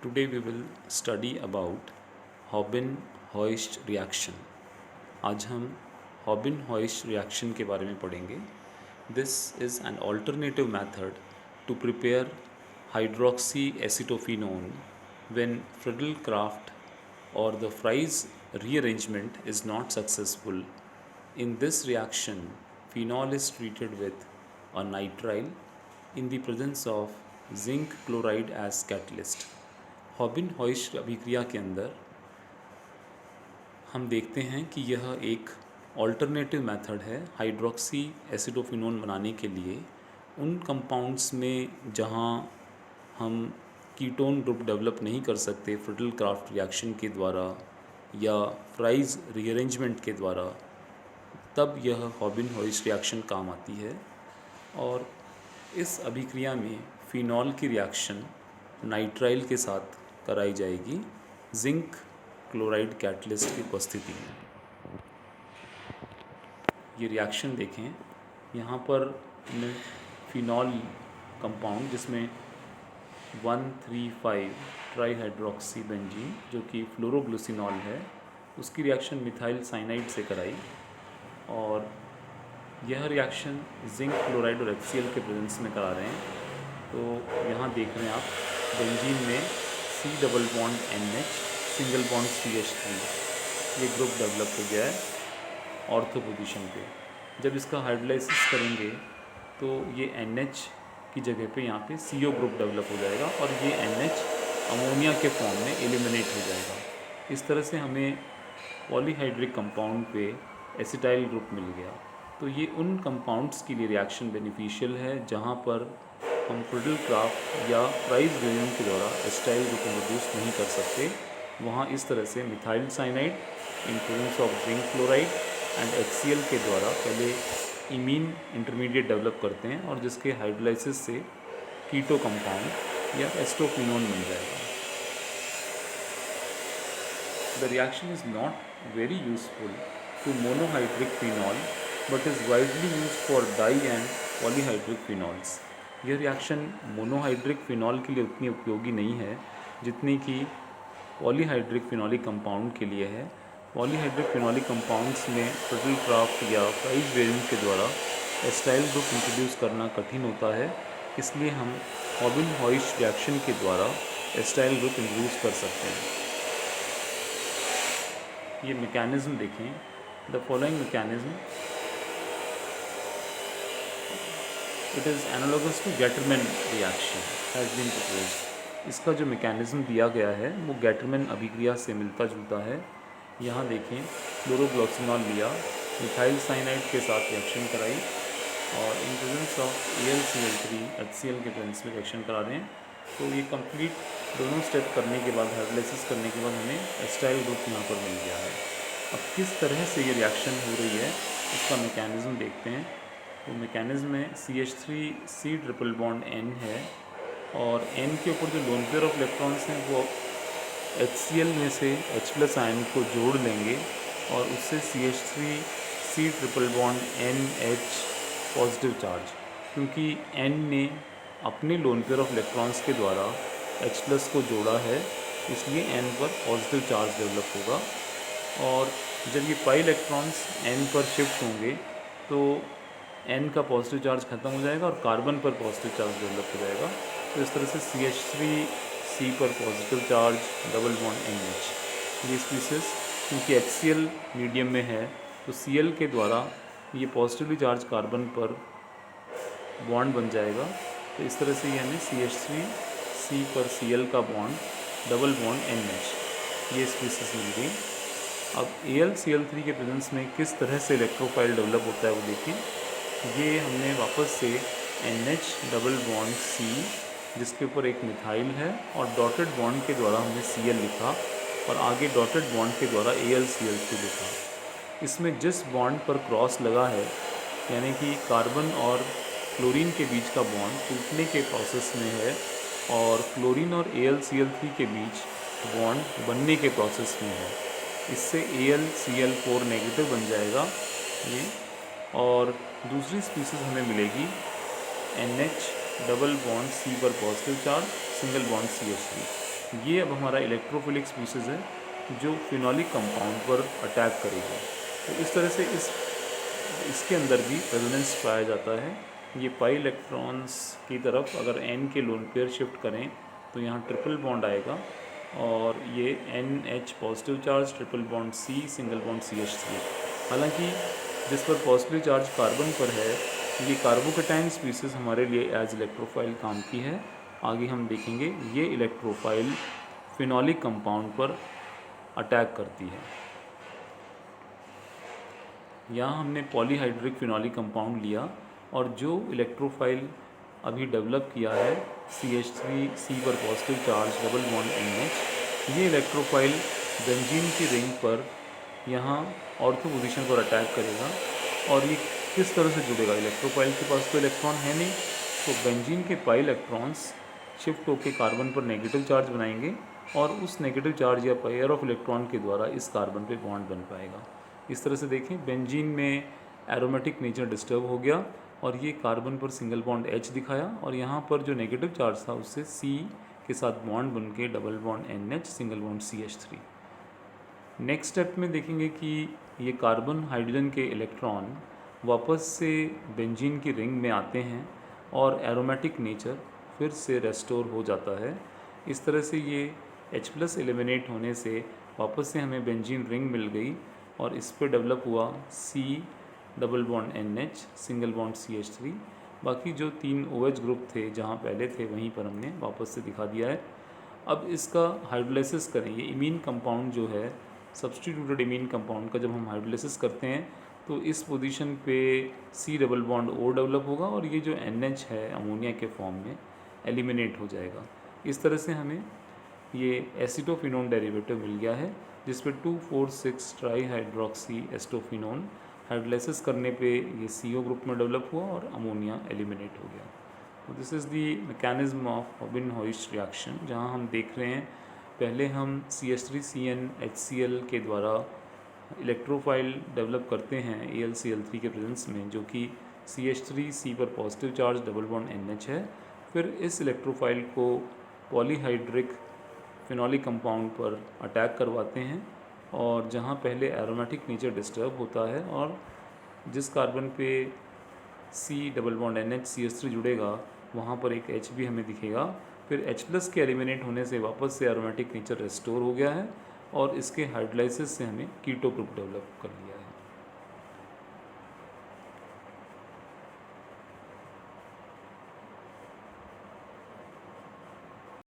Today we will study about Hobin-Hoist reaction. आज हम Hobin-Hoist reaction के बारे में पढ़ेंगे. This is an alternative method to prepare hydroxyacetophenone when Friedel-Crafts or the Fries rearrangement is not successful. In this reaction, phenol is treated with a nitrile in the presence of zinc chloride as catalyst. हॉबिन-हॉइस्ट अभिक्रिया के अंदर हम देखते हैं कि यह एक alternative method है हाइड्रोक्सी एसिडोफिनोन बनाने के लिए उन कंपाउंड्स में जहां हम कीटोन ग्रुप डेवलप नहीं कर सकते फ्रिडल-क्राफ्ट रिएक्शन के द्वारा या फ्राइज रीअरेंजमेंट के द्वारा, तब यह हॉबिन-हॉइस्ट रिएक्शन काम आती है. और इस अभिक्रिया में फिनॉल की रिएक्शन नाइट्राइल के साथ कराई जाएगी जिंक क्लोराइड कैटलिस्ट की उपस्थिति में. ये रिएक्शन देखें, यहाँ पर फिनॉल कंपाउंड जिसमें 1,3,5 ट्राईहाइड्रोक्सी बेंजीन जो कि फ्लोरोग्लूसिनॉल है, उसकी रिएक्शन मिथाइल साइनाइड से कराई. और यह रिएक्शन जिंक क्लोराइड और HCl के प्रेजेंस में करा रहे हैं. तो यहाँ देख रहे हैं आप बेंजीन में C double bond NH single bond CH3 ये ग्रुप डेवलप हो गया है ऑर्थो पोजीशन पे. जब इसका हाइड्रोलाइसिस करेंगे तो ये NH की जगह पे यहाँ पे CO ग्रुप डेवलप हो जाएगा और ये NH अमोनिया के फॉर्म में एलिमिनेट हो जाएगा. इस तरह से हमें पॉलीहाइड्रिक कंपाउंड पे एसिटाइल ग्रुप मिल गया. तो ये उन कंपाउंड्स के लिए रिएक्शन बेनिफिशियल है जहाँ पर हम फ्रिडल-क्राफ्ट या फ्राइज रिएक्शन के द्वारा एसिटाइल ग्रुप इंट्रोड्यूस नहीं कर सकते. वहाँ इस तरह से methyl cyanide in presence of zinc chloride and HCl के द्वारा पहले इमीन इंटरमीडिएट डेवलप करते हैं और जिसके हाइड्रोलाइसिस से कीटो कंपाउंड या एस्टोफिनोन मिल जाएगा. The reaction is not very useful to monohydric phenol but is widely use for di and polyhydric phenols. यह रिएक्शन मोनोहाइड्रिक फिनॉल के लिए उतनी उपयोगी नहीं है जितनी कि पॉलीहाइड्रिक फिनॉलिक कंपाउंड के लिए है. पॉलीहाइड्रिक फिनॉलिक कंपाउंड्स में फ्रिडल-क्राफ्ट या फ्राइज वेरिएंट के द्वारा एसिटाइल ग्रुप इंट्रोड्यूस करना कठिन होता है. इसलिए हम हॉबिन-हॉइस्ट रिएक्शन के द्वारा एसिटाइल ग्रुप इंट्रोड्यूस कर सकते हैं. ये मैकेनिज्म देखें. The following mechanism it is analogous to Gattermann reaction has been proposed. इसका जो मैकेनिज्म दिया गया है वो गैटरमैन अभिक्रिया से मिलता जुलता है. यहाँ देखें, फ्लोरोग्लूसिनॉल लिया, मिथाइल साइनाइड के साथ रिएक्शन कराई और in presence of AlCl3 HCl के प्रेजेंस में रिएक्शन करा रहे हैं. तो ये कंप्लीट दोनों स्टेप करने के बाद हाइड्रोलाइसिस करने के बाद हमें एसिटाइल ग्रुप यहाँ पर मिल गया है. अब किस तरह से ये रिएक्शन हो रही है इसका मैकेनिज्म देखते हैं. तो मैकेनिज्म में CH3C ट्रिपल बॉन्ड N है और N के ऊपर जो लोन पेयर ऑफ इलेक्ट्रॉन्स हैं वो HCl में से H+ आयन को जोड़ लेंगे और उससे CH3C triple bond NH positive charge, क्योंकि N ने अपने लोन पेयर ऑफ इलेक्ट्रॉन्स के द्वारा H+ को जोड़ा है इसलिए N पर पॉजिटिव चार्ज डेवलप होगा. और जब ये पाई इलेक्ट्रॉन्स N पर शिफ्ट होंगे तो N का पॉजिटिव चार्ज खत्म हो जाएगा और कार्बन पर पॉजिटिव चार्ज डेवलप हो जाएगा. तो इस तरह से CH3C पर positive charge double bond NH. ये स्पीसीज क्योंकि HCl मीडियम में है तो Cl के द्वारा ये पॉजिटिवली चार्ज कार्बन पर बॉन्ड बन जाएगा. तो इस तरह से ये हमें CH3C पर Cl का बॉन्ड डबल बॉन्ड NH ये स्पीसीज मिल गई. अब AlCl3 के प्रेजेंस में किस तरह से इलेक्ट्रोफाइल डेवलप होता है वो देखिए. ये हमने वापस से NH डबल बॉन्ड C जिसके ऊपर एक मिथाइल है और डॉटेड बॉन्ड के द्वारा हमने Cl लिखा और आगे डॉटेड बॉन्ड के द्वारा AlCl3 लिखा. इसमें जिस बॉन्ड पर क्रॉस लगा है यानी कि कार्बन और क्लोरीन के बीच का बॉन्ड टूटने के प्रोसेस में है और क्लोरीन और AlCl3 के बीच बॉन्ड बनने के प्रोसेस में है. इससे AlCl4 नेगेटिव बन जाएगा ये. और दूसरी स्पीसीज हमें मिलेगी NH डबल बॉन्ड C पर positive charge single bond CH3. ये अब हमारा इलेक्ट्रोफिलिक स्पीसीज़ है जो फिनोलिक कंपाउंड पर अटैक करेगा। तो इस तरह से इसके अंदर भी रेजोनेंस पाया जाता है। ये पाई इलेक्ट्रॉन्स की तरफ अगर n के लोन पेयर शिफ्ट करें तो यहाँ ट्रिपल बॉन्ड आएगा और ये NH positive charge, triple bond C, single bond CH3। हालांकि जिस पर पॉजिटिव चार्ज कार्बन पर है ये कार्बोकेटाइन स्पीसीज़ हमारे लिए एज इलेक्ट्रोफाइल काम की है। आगे हम देखेंगे ये इलेक्ट्रोफाइल फिनोलिक कंपाउंड पर अटैक करती है। यहाँ हमने पॉलीहाइड्रिक फिनोलिक कंपाउंड लिया और जो इलेक्ट्रोफाइल अभी डेवलप किया है CH3C पर positive charge, double bond NH, ये इलेक्ट्रोफाइल बेंजीन की रिंग पर यहाँ ऑर्थो पोजीशन पर अटैक करेगा। और ये किस तरह से जुड़ेगा, इलेक्ट्रोफाइल के पास तो इलेक्ट्रॉन है नहीं, तो बेंजीन के पाई इलेक्ट्रॉन्स शिफ्ट होकर कार्बन पर नेगेटिव चार्ज बनाएंगे और उस नेगेटिव चार्ज या पेयर ऑफ इलेक्ट्रॉन के द्वारा इस कार्बन पे बॉन्ड बन पाएगा। इस तरह से देखें बेंजीन में एरोमेटिक नेचर डिस्टर्ब हो गया और ये कार्बन पर सिंगल बॉन्ड H दिखाया और यहाँ पर जो नेगेटिव चार्ज था उससे C के साथ बॉन्ड बन के double bond NH, single bond CH3। Next step में देखेंगे कि ये कार्बन हाइड्रोजन के इलेक्ट्रॉन वापस से बेंजीन की रिंग में आते हैं और एरोमेटिक नेचर फिर से रेस्टोर हो जाता है। इस तरह से ये H+ एलिमिनेट होने से वापस से हमें बेंजीन रिंग मिल गई और इस पर डेवलप हुआ C, double bond NH, single bond CH3। बाकी जो 3 OH ग्रुप थे जहाँ पहले थे वहीं पर हमने वापस से दिखा दिया है। अब इसका हाइड्रोलाइसिस करें। ये इमीन कंपाउंड जो है सब्सटीट्यूटेड इमीन कंपाउंड का जब हम हाइड्रोलाइसिस करते हैं तो इस पोजीशन पे C double bond O develop होगा और ये जो NH है अमोनिया के फॉर्म में एलिमिनेट हो जाएगा। इस तरह से हमें ये एसिटोफिनोन डेरिवेटिव मिल गया है जिस पे 2,4,6 ट्राई हाइड्रोक्सी एस्टोफिनोन हाइड्रोलाइसिस करने पे ये CO ग्रुप में डेवलप हुआ और अमोनिया एलिमिनेट हो गया। तो this is the mechanism of Houben Hoesch reaction, जहाँ हम देख रहे हैं पहले हम CH3CN HCl के द्वारा इलेक्ट्रोफाइल डेवलप करते हैं AlCl3 के प्रेजेंस में, जो कि CH3C पर positive charge, double bond NH है। फिर इस इलेक्ट्रोफाइल को पॉलीहाइड्रिक फिनोलिक कंपाउंड पर अटैक करवाते हैं और जहाँ पहले एरोमेटिक नेचर डिस्टर्ब होता है और जिस कार्बन पे C double bond NH CH3 जुड़ेगा वहाँ पर एक H भी हमें दिखेगा। फिर H+ के एलिमिनेट होने से वापस से एरोमेटिक नेचर रेस्टोर हो गया है और इसके हाइड्रोलाइसिस से हमें कीटो ग्रुप डेवलप कर लिया।